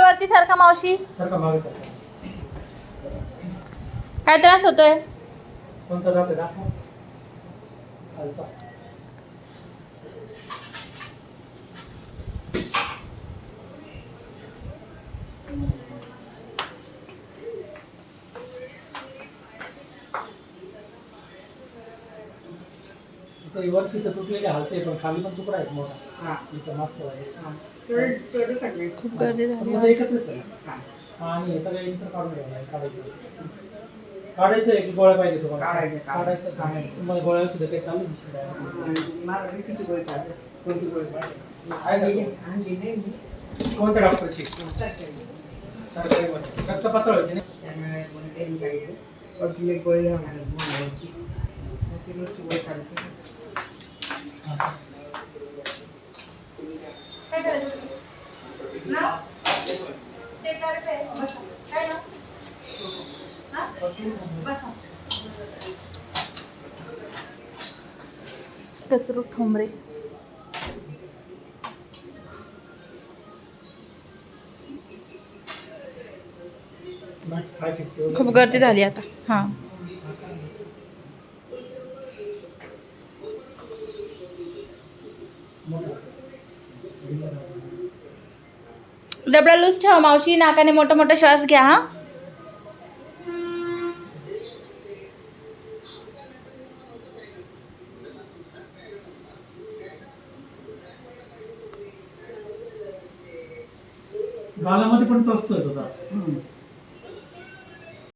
वरती सारखा मावशी. सारखा मागे सारखा. काय त्रास होतोय? कोणता दात आहे दाखव. खालचा. इथे वरची तर तुटलेली हालते पण खाली पण तुकडा आहे मोठा. हा. इथं मागचं आहे. खूप गर्दी पण झाली. मध्ये एकत्रच आहे. आणि हे सगळं एकत्र काढून घ्यायला काढायचं आहे की गोळ्या पाहिजे तुम्हाला? काढायचं आहे. तुम्हाला गोळ्या सुद्धा काही चालू कोणती गोळी पाहिजे? कोणत्या डॉक्टरची? सरकारी मध्ये. रक्त पातळ होते ना? कसरू ठोंबरे. मॅक्स 550. खूप गर्दी झाली आता. हां. जबडा लूज ठेवा मावशी. नाकाने मोठा मोठा श्वास घ्या. हा. गालामध्ये पण टोचतोय तुझा.